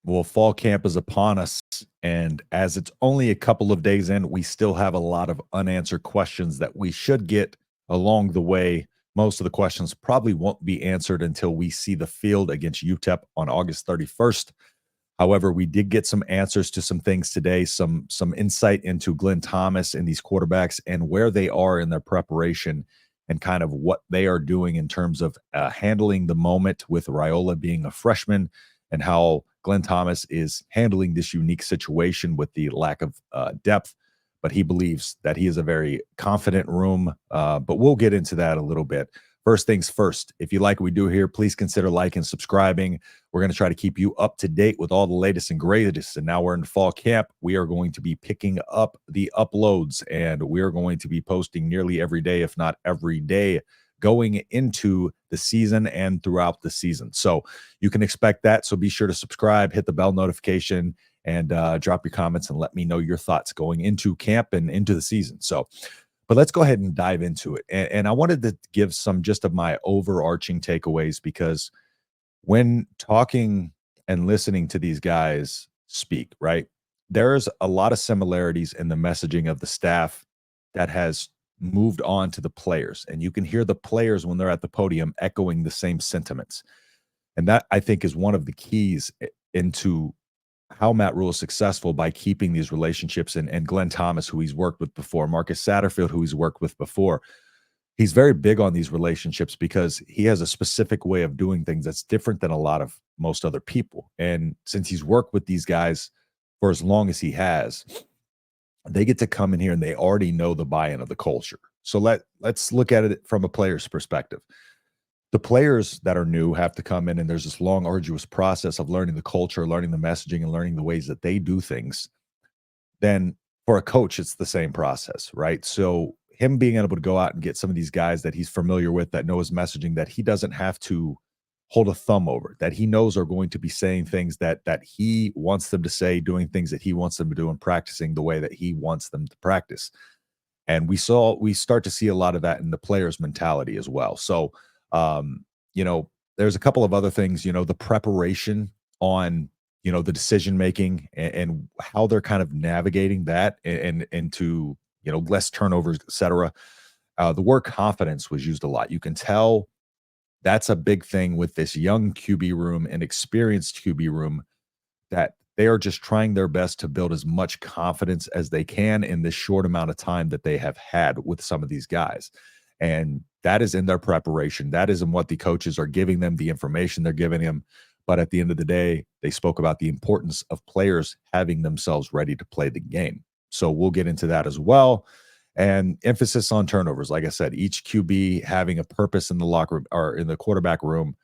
Well, fall camp is upon us. And as it's only a couple of days in, we still have a lot of unanswered questions that we should get along the way. Most of the questions probably won't be answered until we see the field against UTEP on August 31st. However, we did get some answers to some things today, some insight into Glenn Thomas and these quarterbacks and where they are in their preparation and kind of what they are doing in terms of handling the moment with Riola being a freshman and how Glenn Thomas is handling this unique situation with the lack of depth. But he believes that he is a very confident room. But we'll get into that a little bit. First things first, if you like what we do here, please consider liking and subscribing. We're going to try to keep you up to date with all the latest and greatest. And now we're in fall camp. We are going to be picking up the uploads, and we're going to be posting nearly every day, if not every day, going into the season and throughout the season. So you can expect that. So be sure to subscribe, hit the bell notification, and drop your comments and let me know your thoughts going into camp and into the season. So, but let's go ahead and dive into it. And I wanted to give some just of my overarching takeaways because when talking and listening to these guys speak, right, there's a lot of similarities in the messaging of the staff that has moved on to the players. And you can hear the players when they're at the podium echoing the same sentiments. And that, I think, is one of the keys into how Matt Rhule is successful by keeping these relationships, and Glenn Thomas, who he's worked with before, Marcus Satterfield, who he's worked with before. He's very big on these relationships because he has a specific way of doing things that's different than a lot of most other people. And since he's worked with these guys for as long as he has, they get to come in here and they already know the buy-in of the culture. So let's look at it from a player's perspective. The players that are new have to come in, and there's this long, arduous process of learning the culture, learning the messaging, and learning the ways that they do things. Then for a coach, it's the same process, right? So him being able to go out and get some of these guys that he's familiar with, that know his messaging, that he doesn't have to hold a thumb over, that he knows are going to be saying things that he wants them to say, doing things that he wants them to do, and practicing the way that he wants them to practice. And we start to see a lot of that in the players' mentality as well. So there's a couple of other things, the preparation on, the decision making and how they're kind of navigating that and into, less turnovers, et cetera. The word confidence was used a lot. You can tell that's a big thing with this young QB room and experienced QB room, that they are just trying their best to build as much confidence as they can in this short amount of time that they have had with some of these guys. And that is in their preparation. That is in what the coaches are giving them, the information they're giving them. But at the end of the day, they spoke about the importance of players having themselves ready to play the game. So we'll get into that as well. And emphasis on turnovers. Like I said, each QB having a purpose in the locker room or in the quarterback room.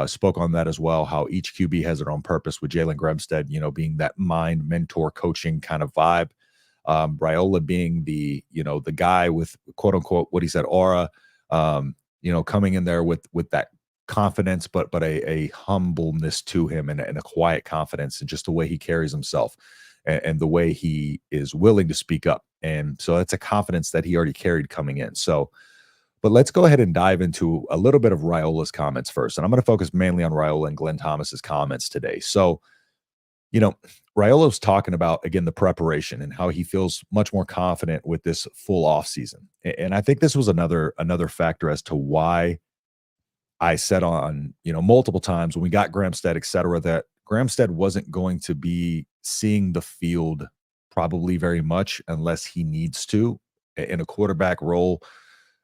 Spoke on that as well, how each QB has their own purpose, with Jaylen Grimsley, being that mind mentor coaching kind of vibe. Raiola being the guy with quote unquote, what he said, aura, coming in there with that confidence, but a humbleness to him and a quiet confidence, and just the way he carries himself and the way he is willing to speak up. And so that's a confidence that he already carried coming in. So, but let's go ahead and dive into a little bit of Riola's comments first. And I'm going to focus mainly on Riola and Glenn Thomas's comments today. So, Riola was talking about, again, the preparation and how he feels much more confident with this full off season. And I think this was another factor as to why I said on, multiple times when we got Gramstead, et cetera, that Gramstead wasn't going to be seeing the field probably very much unless he needs to in a quarterback role,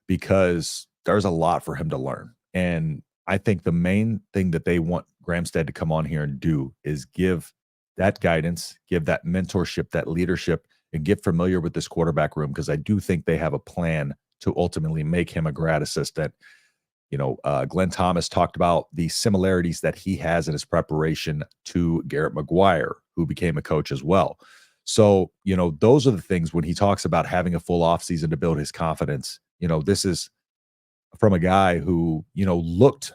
because there's a lot for him to learn. And I think the main thing that they want Gramstead to come on here and do is give that guidance, give that mentorship, that leadership, and get familiar with this quarterback room, because I do think they have a plan to ultimately make him a grad assistant. Glenn Thomas talked about the similarities that he has in his preparation to Garrett McGuire, who became a coach as well. So, those are the things when he talks about having a full offseason to build his confidence. This is from a guy who, looked,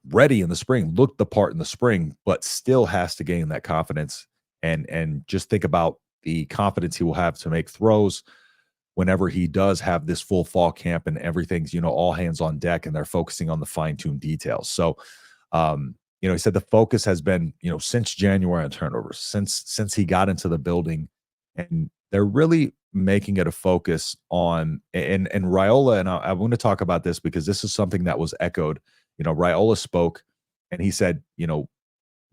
ready in the spring, looked the part in the spring, but still has to gain that confidence and just think about the confidence he will have to make throws whenever he does have this full fall camp and everything's, all hands on deck and they're focusing on the fine-tuned details. So, he said the focus has been, since January on turnovers, since he got into the building, and they're really making it a focus on and Riola, and I want to talk about this because this is something that was echoed. Raiola spoke and he said,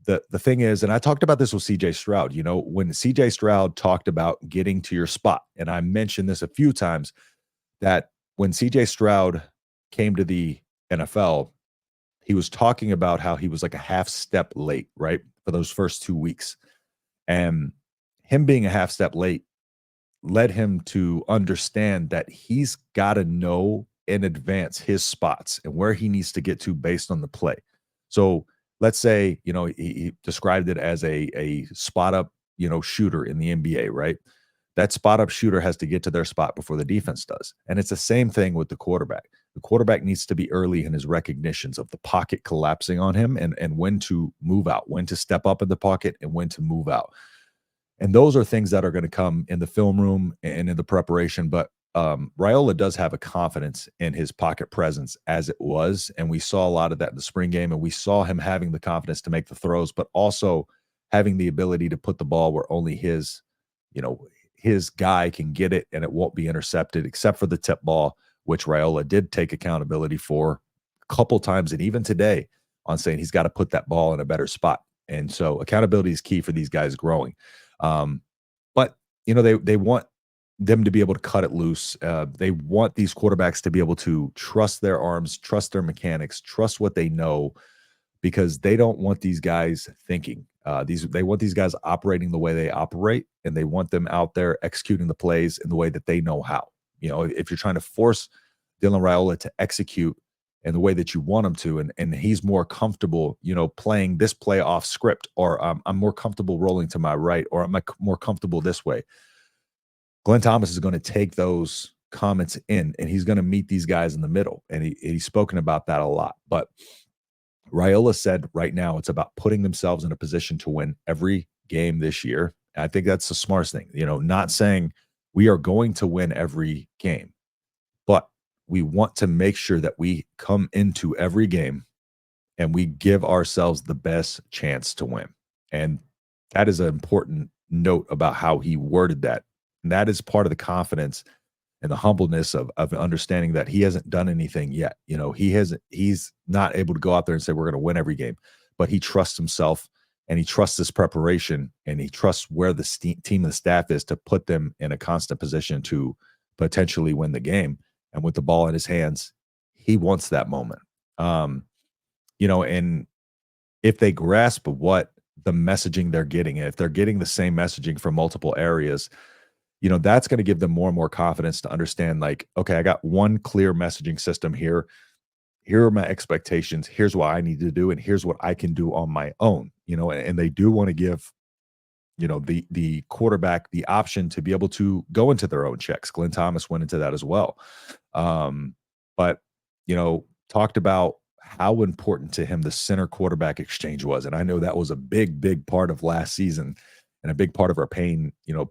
the thing is, and I talked about this with CJ Stroud, when CJ Stroud talked about getting to your spot, and I mentioned this a few times, that when CJ Stroud came to the NFL, he was talking about how he was like a half step late, right? For those first 2 weeks. And him being a half step late led him to understand that he's got to know in advance his spots and where he needs to get to based on the play. So let's say, he described it as a spot up, shooter in the NBA, right? That spot up shooter has to get to their spot before the defense does. And it's the same thing with the quarterback. The quarterback needs to be early in his recognitions of the pocket collapsing on him and when to move out, when to step up in the pocket and when to move out. And those are things that are going to come in the film room and in the preparation. But Raiola does have a confidence in his pocket presence as it was. And we saw a lot of that in the spring game. And we saw him having the confidence to make the throws, but also having the ability to put the ball where only his guy can get it and it won't be intercepted, except for the tip ball, which Raiola did take accountability for a couple times. And even today on saying he's got to put that ball in a better spot. And so accountability is key for these guys growing. But they want them to be able to cut it loose. They want these quarterbacks to be able to trust their arms, trust their mechanics, trust what they know, because they don't want these guys thinking. They want these guys operating the way they operate, and they want them out there executing the plays in the way that they know how. If you're trying to force Dylan Raiola to execute in the way that you want him to, and he's more comfortable, playing this play off script, or I'm more comfortable rolling to my right, or I'm more comfortable this way. Glenn Thomas is going to take those comments in, and he's going to meet these guys in the middle, and he's spoken about that a lot. But Raiola said right now it's about putting themselves in a position to win every game this year. And I think that's the smartest thing, not saying we are going to win every game, but we want to make sure that we come into every game and we give ourselves the best chance to win. And that is an important note about how he worded that. And that is part of the confidence and the humbleness of understanding that he hasn't done anything yet. He's not able to go out there and say, we're going to win every game, but he trusts himself and he trusts this preparation and he trusts where the team and the staff is to put them in a constant position to potentially win the game. And with the ball in his hands, he wants that moment. And if they grasp what the messaging they're getting, if they're getting the same messaging from multiple areas, that's going to give them more and more confidence to understand, like, okay, I got one clear messaging system here. Here are my expectations. Here's what I need to do. And here's what I can do on my own, and they do want to give, the quarterback the option to be able to go into their own checks. Glenn Thomas went into that as well. But, talked about how important to him the center quarterback exchange was. And I know that was a big, big part of last season and a big part of our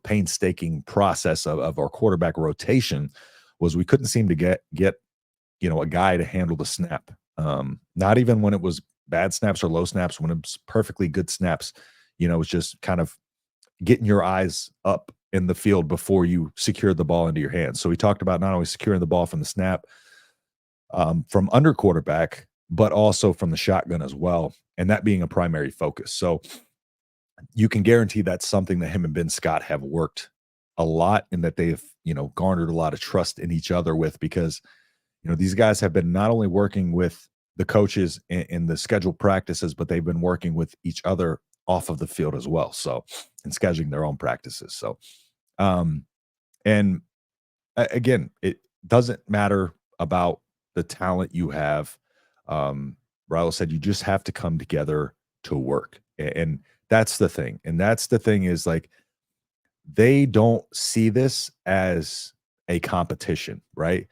painstaking process of our quarterback rotation was we couldn't seem to get a guy to handle the snap. Not even when it was bad snaps or low snaps, when it was perfectly good snaps, it was just kind of getting your eyes up in the field before you secured the ball into your hands. So we talked about not only securing the ball from the snap, from under quarterback, but also from the shotgun as well, and that being a primary focus. So you can guarantee that's something that him and Ben Scott have worked a lot, and that they've, garnered a lot of trust in each other with, because, these guys have been not only working with the coaches in the scheduled practices, but they've been working with each other off of the field as well. So, and scheduling their own practices. So, and again, it doesn't matter about the talent you have. Riola said you just have to come together to work. And that's the thing. And that's the thing is, like, they don't see this as a competition, right?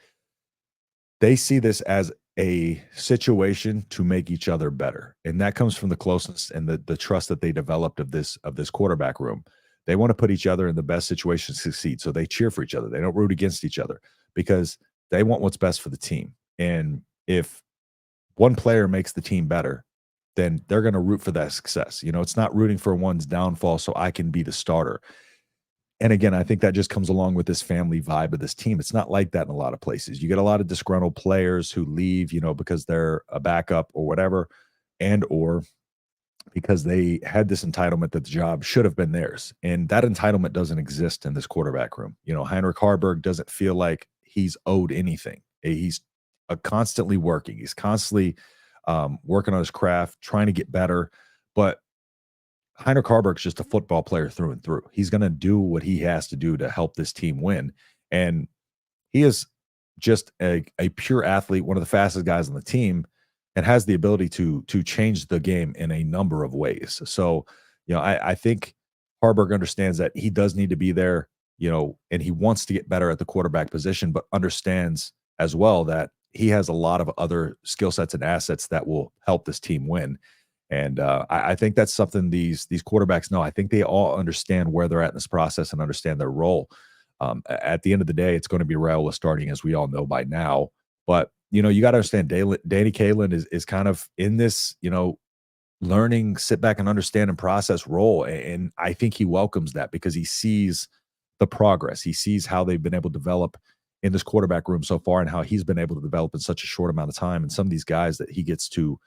They see this as a situation to make each other better. And that comes from the closeness and the trust that they developed of this quarterback room. They want to put each other in the best situation to succeed. So they cheer for each other. They don't root against each other because they want what's best for the team. And if one player makes the team better, then they're going to root for that success. It's not rooting for one's downfall so I can be the starter. And again, I think that just comes along with this family vibe of this team. It's not like that in a lot of places. You get a lot of disgruntled players who leave, because they're a backup or whatever, and or because they had this entitlement that the job should have been theirs. And that entitlement doesn't exist in this quarterback room. Heinrich Harburg doesn't feel like he's owed anything. He's constantly working. He's constantly working on his craft, trying to get better. But Heinrich Harburg's just a football player through and through. He's going to do what he has to do to help this team win. And he is just a pure athlete, one of the fastest guys on the team, and has the ability to change the game in a number of ways. So, I think Harburg understands that he does need to be there, and he wants to get better at the quarterback position, but understands as well that he has a lot of other skill sets and assets that will help this team win. And I think that's something these quarterbacks know. I think they all understand where they're at in this process and understand their role. At the end of the day, it's going to be Raiola starting, as we all know by now. But you got to understand, Danny Kaelin is kind of in this, learning, sit back and understand and process role. And I think he welcomes that because he sees the progress. He sees how they've been able to develop in this quarterback room so far and how he's been able to develop in such a short amount of time. And some of these guys that he gets to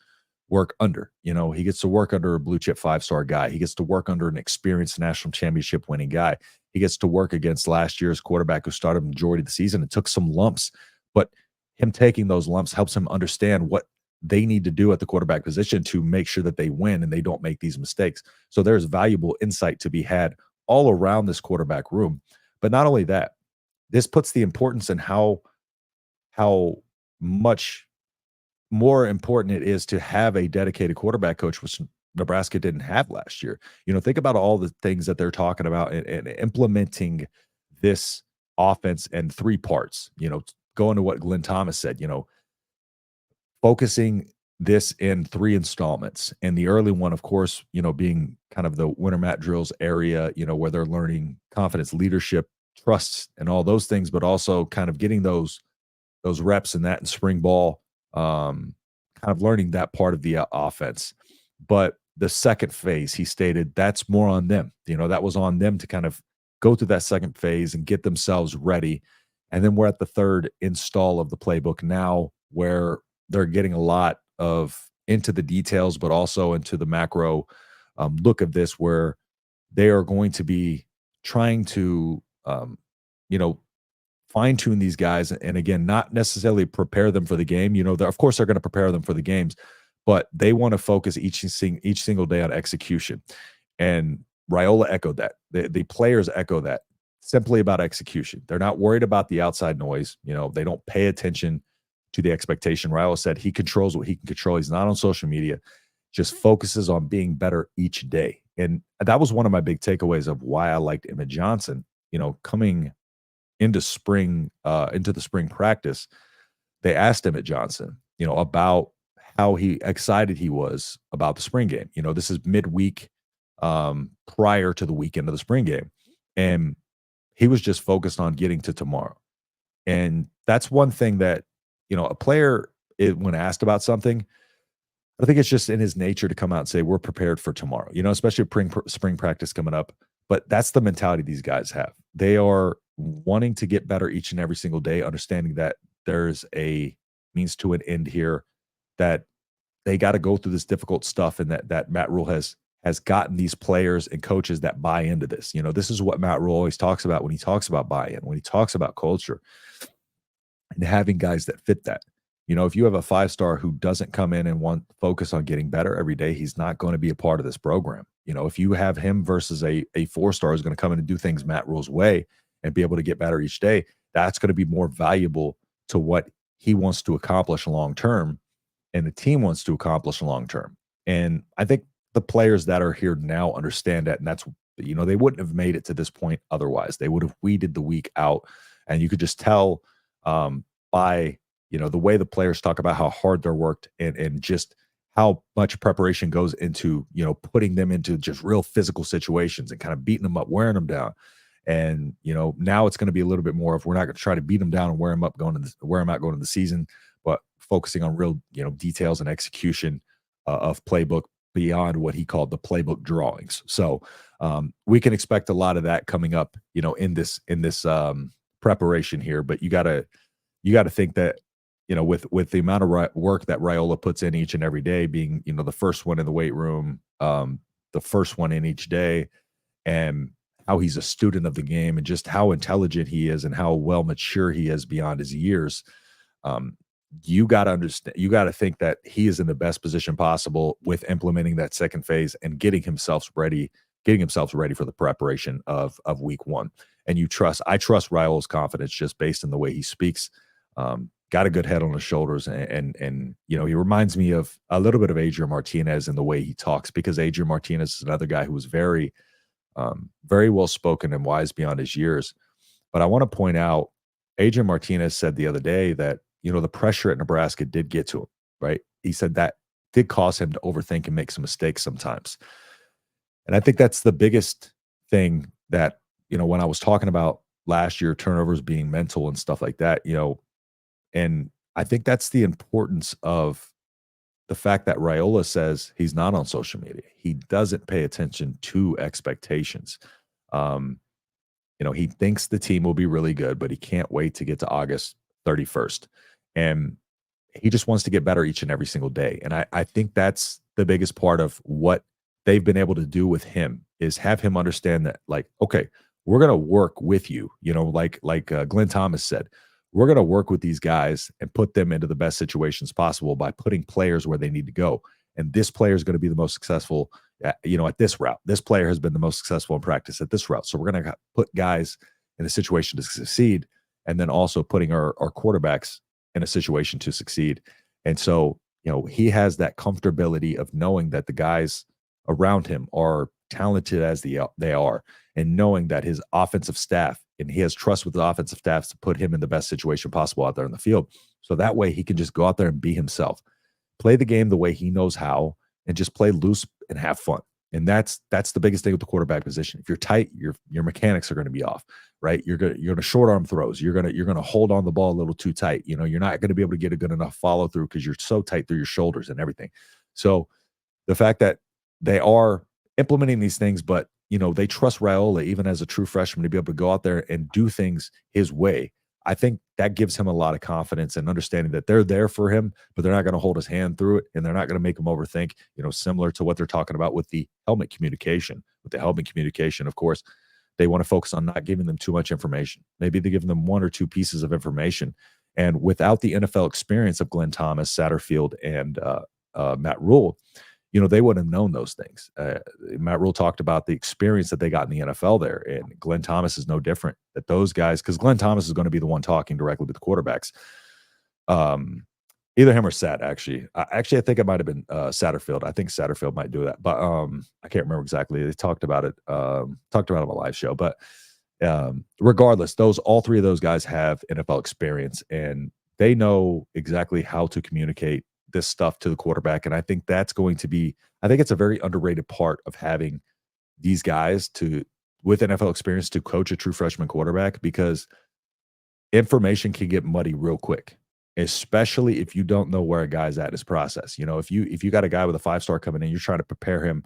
work under. He gets to work under a blue chip 5-star guy. He gets to work under an experienced national championship winning guy. He gets to work against last year's quarterback who started the majority of the season and took some lumps, but him taking those lumps helps him understand what they need to do at the quarterback position to make sure that they win and they don't make these mistakes. So there's valuable insight to be had all around this quarterback room. But not only that, this puts the importance in how much more important it is to have a dedicated quarterback coach, which Nebraska didn't have last year. Think about all the things that they're talking about and implementing this offense in 3 parts, going to what Glenn Thomas said, focusing this in 3 installments. And the early one, of course, being kind of the winter mat drills area, where they're learning confidence, leadership, trusts, and all those things, but also kind of getting those reps in that in spring ball, kind of learning that part of the offense. But the second phase, he stated, that's more on them. That was on them to kind of go through that second phase and get themselves ready. And then we're at the third install of the playbook now, where they're getting a lot of into the details, but also into the macro look of this, where they are going to be trying to, fine tune these guys. And again, not necessarily prepare them for the game. Of course, they're going to prepare them for the games, but they want to focus each single day on execution. And Riola echoed that. The players echo that, simply about execution. They're not worried about the outside noise. They don't pay attention to the expectation. Riola said he controls what he can control. He's not on social media, just focuses on being better each day. And that was one of my big takeaways of why I liked Emmett Johnson, coming into the spring practice. They asked Emmett Johnson, about how excited he was about the spring game. This is midweek, prior to the weekend of the spring game. And he was just focused on getting to tomorrow. And that's one thing that, a player, when asked about something, I think it's just in his nature to come out and say, we're prepared for tomorrow, especially spring practice coming up. But that's the mentality these guys have. They are wanting to get better each and every single day, understanding that there's a means to an end here, that they got to go through this difficult stuff, and that Matt Rule has gotten these players and coaches that buy into this. This is what Matt Rule always talks about when he talks about buy-in, when he talks about culture, and having guys that fit that. If you have a 5-star who doesn't come in and want focus on getting better every day, he's not going to be a part of this program. If you have him versus a 4-star who's going to come in and do things Matt Rule's way and be able to get better each day, that's going to be more valuable to what he wants to accomplish long term and the team wants to accomplish long term. And I think the players that are here now understand that, and that's, they wouldn't have made it to this point otherwise. They would have weeded the week out, and you could just tell by the way the players talk about how hard they're worked and just how much preparation goes into, putting them into just real physical situations and kind of beating them up, wearing them down. And, now it's going to be a little bit more of, we're not going to try to beat them down and wear them out going into the season, but focusing on real, details and execution of playbook beyond what he called the playbook drawings. So we can expect a lot of that coming up, in this preparation here. But you gotta think that, with the amount of work that Raiola puts in each and every day, being the first one in the weight room, the first one in each day, and how he's a student of the game, and just how intelligent he is, and how well mature he is beyond his years. um, you got to understand, you got to think that he is in the best position possible with implementing that second phase and getting himself ready for the preparation of week one. And I trust Riola's confidence just based on the way he speaks. Got a good head on his shoulders, and he reminds me of a little bit of Adrian Martinez in the way he talks, because Adrian Martinez is another guy who was very well spoken and wise beyond his years. But I want to point out, Adrian Martinez said the other day that, the pressure at Nebraska did get to him, right? He said that did cause him to overthink and make some mistakes sometimes. And I think that's the biggest thing that, when I was talking about last year, turnovers being mental and stuff like that, and I think that's the importance of the fact that Raiola says he's not on social media. He doesn't pay attention to expectations. Um, he thinks the team will be really good, but he can't wait to get to August 31st. And he just wants to get better each and every single day. And I think that's the biggest part of what they've been able to do with him, is have him understand that, like, okay, we're going to work with you, like Glenn Thomas said, we're going to work with these guys and put them into the best situations possible by putting players where they need to go. And this player is going to be the most successful, at this route. This player has been the most successful in practice at this route. So we're going to put guys in a situation to succeed, and then also putting our quarterbacks in a situation to succeed. And so, he has that comfortability of knowing that the guys around him are talented as they are, and knowing that his offensive staff, and he has trust with the offensive staffs to put him in the best situation possible out there in the field. So that way he can just go out there and be himself, play the game the way he knows how, and just play loose and have fun. And that's the biggest thing with the quarterback position. If you're tight, your mechanics are going to be off, right? You're gonna short arm throws. You're gonna hold on the ball a little too tight. You're not going to be able to get a good enough follow through because you're so tight through your shoulders and everything. So the fact that they are implementing these things, but they trust Raiola even as a true freshman to be able to go out there and do things his way. I think that gives him a lot of confidence and understanding that they're there for him, but they're not going to hold his hand through it, and they're not going to make him overthink, similar to what they're talking about with the helmet communication. With the helmet communication, of course, they want to focus on not giving them too much information. Maybe they give them one or two pieces of information. And without the NFL experience of Glenn Thomas, Satterfield, and Matt Rule, they wouldn't have known those things. Matt Rule talked about the experience that they got in the NFL there, and Glenn Thomas is no different. That those guys, because Glenn Thomas is going to be the one talking directly with the quarterbacks. Either him or Sat, actually. I think it might have been Satterfield. I think Satterfield might do that, but I can't remember exactly. They talked about it. Talked about it on a live show, but regardless, all three of those guys have NFL experience, and they know exactly how to communicate this stuff to the quarterback. And I think it's a very underrated part of having these guys with NFL experience to coach a true freshman quarterback, because information can get muddy real quick, especially if you don't know where a guy's at in his process. If you got a guy with a 5-star coming in, you're trying to prepare him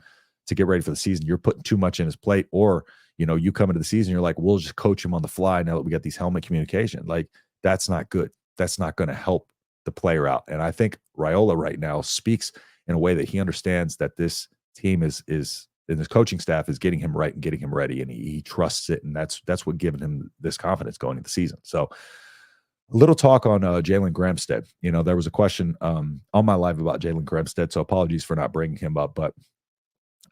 to get ready for the season, you're putting too much in his plate, or, you come into the season, you're like, we'll just coach him on the fly now that we got these helmet communication. Like, that's not good. That's not going to help the player out. And I think Raiola right now speaks in a way that he understands that this team is and his coaching staff is getting him right and getting him ready, and he trusts it, and that's what given him this confidence going into the season. So a little talk on Jaylen Grimsley. There was a question on my live about Jaylen Grimsley, so apologies for not bringing him up, but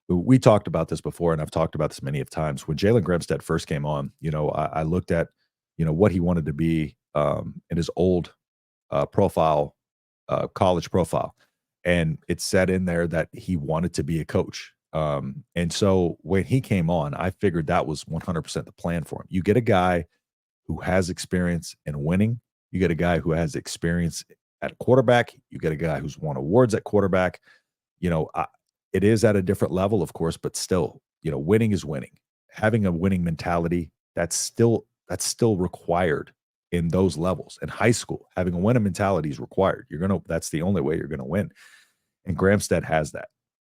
we talked about this before, and I've talked about this many of times. When Jaylen Grimsley first came on, I looked at what he wanted to be in his old profile, college profile, and it said in there that he wanted to be a coach. And so when he came on, I figured that was 100% the plan for him. You get a guy who has experience in winning. You get a guy who has experience at quarterback. You get a guy who's won awards at quarterback. It is at a different level, of course, but still, winning is winning. Having a winning mentality, that's still required in those levels. In high school, having a winning mentality is required. That's the only way you're going to win. And Gramstead has that.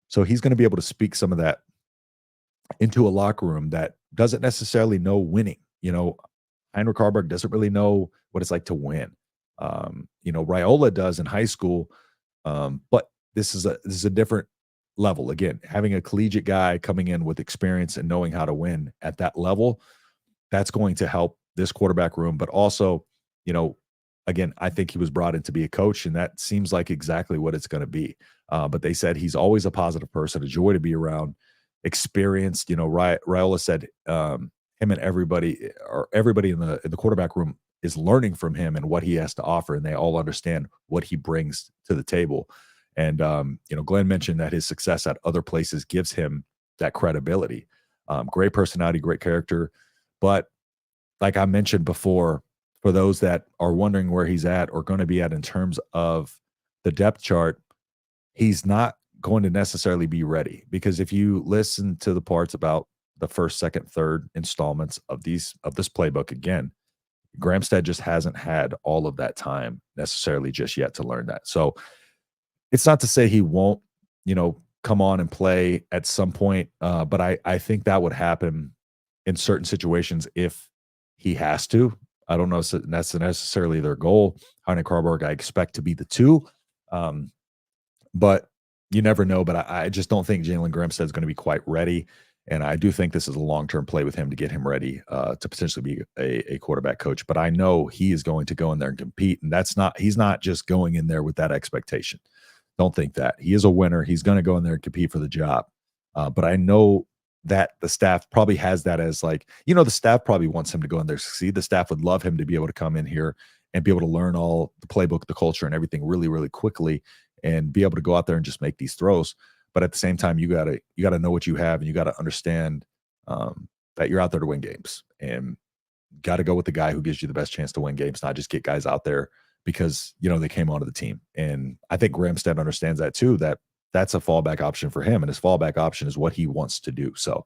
So he's going to be able to speak some of that into a locker room that doesn't necessarily know winning. Heinrich Harburg doesn't really know what it's like to win. Riola does in high school, but this is a different level. Again, having a collegiate guy coming in with experience and knowing how to win at that level, that's going to help this quarterback room. But also, you know, again, I think he was brought in to be a coach, and that seems like exactly what it's going to be. But they said he's always a positive person, a joy to be around, experienced. Raiola said him and everybody in the quarterback room is learning from him and what he has to offer, and they all understand what he brings to the table. And Glenn mentioned that his success at other places gives him that credibility. Great personality, great character, but like I mentioned before, for those that are wondering where he's at or going to be at in terms of the depth chart, he's not going to necessarily be ready, because if you listen to the parts about the first, second, third installments of this playbook, again, Gramstead just hasn't had all of that time necessarily just yet to learn that. So it's not to say he won't, come on and play at some point, but I think that would happen in certain situations if he has to. I don't know if that's necessarily their goal. Heinrich Harburg, I expect to be the two, but you never know. But I just don't think Jaylen Grimsley is going to be quite ready. And I do think this is a long-term play with him to get him ready to potentially be a quarterback coach. But I know he is going to go in there and compete. And he's not just going in there with that expectation. Don't think that. He is a winner. He's going to go in there and compete for the job. But I know that the staff probably has that as like, the staff probably wants him to go in there succeed. The staff would love him to be able to come in here and be able to learn all the playbook, the culture, and everything really, really quickly, and be able to go out there and just make these throws. But at the same time, you gotta know what you have, and you gotta understand that you're out there to win games, and got to go with the guy who gives you the best chance to win games, not just get guys out there because they came onto the team. And I think Gramstead understands that too. That's a fallback option for him, and his fallback option is what he wants to do. So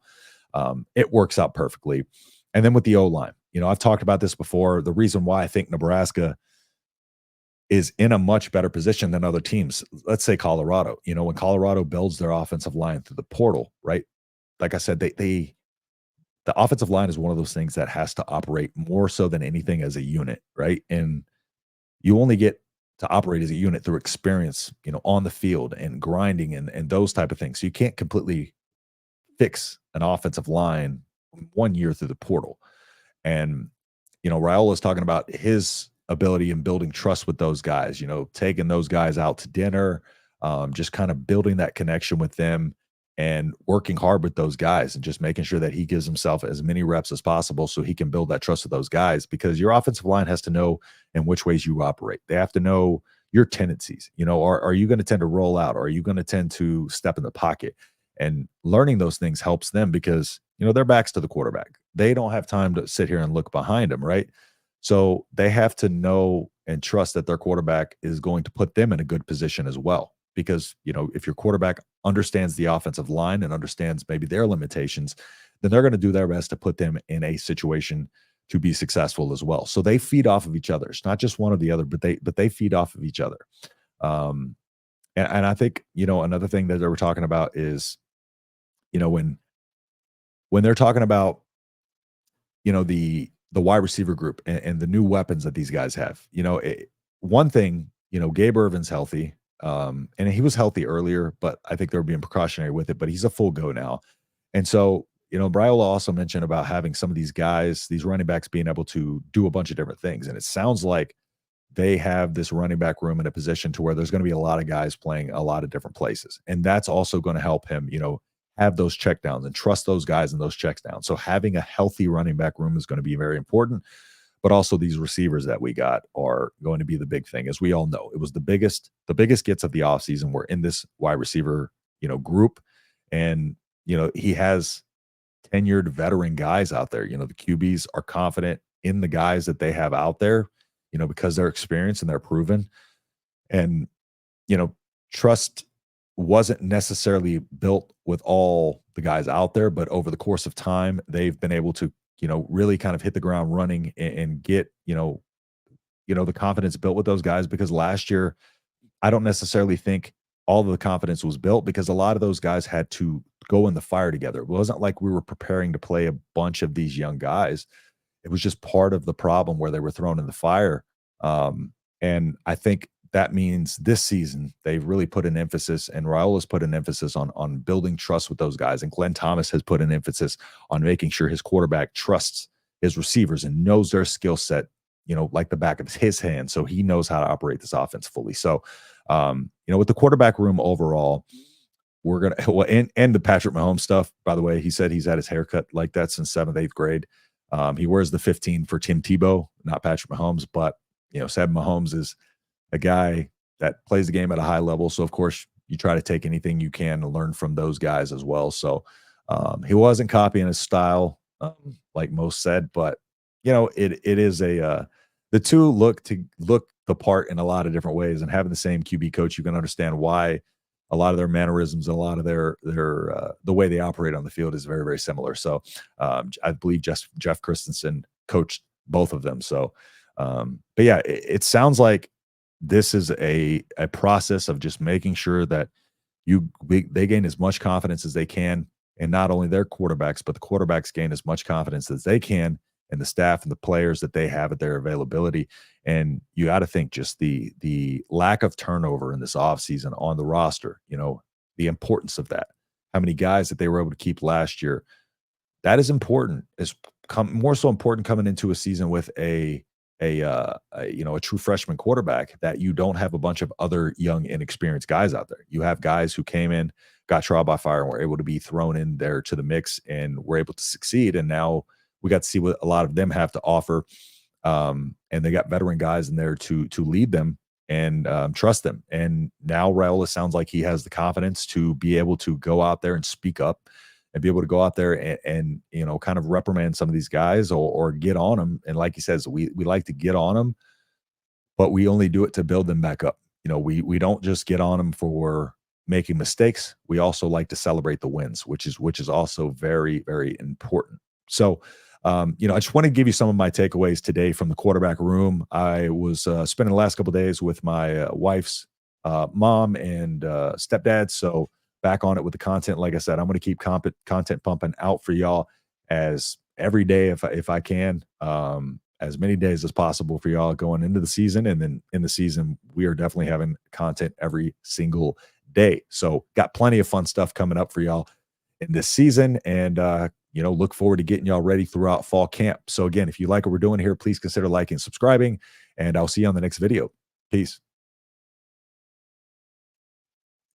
it works out perfectly. And then with the O line, I've talked about this before. The reason why I think Nebraska is in a much better position than other teams. Let's say Colorado. When Colorado builds their offensive line through the portal, right? Like I said, the offensive line is one of those things that has to operate more so than anything as a unit, right? And you only get to operate as a unit through experience, on the field and grinding and those type of things. So you can't completely fix an offensive line 1 year through the portal. And, Raiola is talking about his ability in building trust with those guys, taking those guys out to dinner, just kind of building that connection with them and working hard with those guys and just making sure that he gives himself as many reps as possible so he can build that trust with those guys, because your offensive line has to know in which ways you operate. They have to know your tendencies. Are you going to tend to roll out? Or are you going to tend to step in the pocket? And learning those things helps them because, their backs to the quarterback. They don't have time to sit here and look behind them, right? So they have to know and trust that their quarterback is going to put them in a good position as well. Because, if your quarterback understands the offensive line and understands maybe their limitations, then they're going to do their best to put them in a situation to be successful as well. So they feed off of each other. It's not just one or the other, but they feed off of each other. And I think, another thing that they were talking about is, when they're talking about, the wide receiver group and the new weapons that these guys have, one thing, Gabe Irvin's healthy. And he was healthy earlier, but I think they were being precautionary with it, but he's a full go now. And so, Riola also mentioned about having some of these guys, these running backs being able to do a bunch of different things. And it sounds like they have this running back room in a position to where there's going to be a lot of guys playing a lot of different places. And that's also going to help him, have those checkdowns and trust those guys in those checkdowns. So having a healthy running back room is going to be very important. But also these receivers that we got are going to be the big thing. As we all know, it was the biggest gets of the offseason were in this wide receiver, group. And, he has tenured veteran guys out there. The QBs are confident in the guys that they have out there, because they're experienced and they're proven. And, trust wasn't necessarily built with all the guys out there, but over the course of time, they've been able to, really kind of hit the ground running and get, the confidence built with those guys. Because last year, I don't necessarily think all of the confidence was built because a lot of those guys had to go in the fire together. It wasn't like we were preparing to play a bunch of these young guys. It was just part of the problem where they were thrown in the fire. And I think that means this season they've really put an emphasis, and Riola's put an emphasis on building trust with those guys, and Glenn Thomas has put an emphasis on making sure his quarterback trusts his receivers and knows their skill set, like the back of his hand, so he knows how to operate this offense fully. So, with the quarterback room overall, we're gonna well, and the Patrick Mahomes stuff. By the way, he said he's had his haircut like that since seventh, eighth grade. He wears the 15 for Tim Tebow, not Patrick Mahomes, but Sam Mahomes is a guy that plays the game at a high level. So of course you try to take anything you can to learn from those guys as well. So he wasn't copying his style, like most said, but it is the two look the part in a lot of different ways, and having the same QB coach, you can understand why a lot of their mannerisms and a lot of their the way they operate on the field is very, very similar. So I believe Jeff Christensen coached both of them. So but yeah, it sounds like this is a process of just making sure that they gain as much confidence as they can, and not only their quarterbacks, but the quarterbacks gain as much confidence as they can, and the staff and the players that they have at their availability. And you got to think just the lack of turnover in this offseason on the roster, the importance of that. How many guys that they were able to keep last year, that is important. It's more so important coming into a season with a true freshman quarterback, that you don't have a bunch of other young, inexperienced guys out there. You have guys who came in, got trial by fire, and were able to be thrown in there to the mix and were able to succeed. And now we got to see what a lot of them have to offer. And they got veteran guys in there to lead them and trust them. And now Raiola sounds like he has the confidence to be able to go out there and speak up, and be able to go out there and kind of reprimand some of these guys, or get on them. And like he says, we like to get on them, but we only do it to build them back up. We don't just get on them for making mistakes. We also like to celebrate the wins, which is also very, very important. So, I just want to give you some of my takeaways today from the quarterback room. I was spending the last couple of days with my wife's mom and stepdad. So back on it with the content. Like I said, I'm going to keep content pumping out for y'all as every day if I can, as many days as possible for y'all going into the season. And then in the season, we are definitely having content every single day. So got plenty of fun stuff coming up for y'all in this season, and look forward to getting y'all ready throughout fall camp. So again, if you like what we're doing here, please consider liking, subscribing, and I'll see you on the next video. Peace.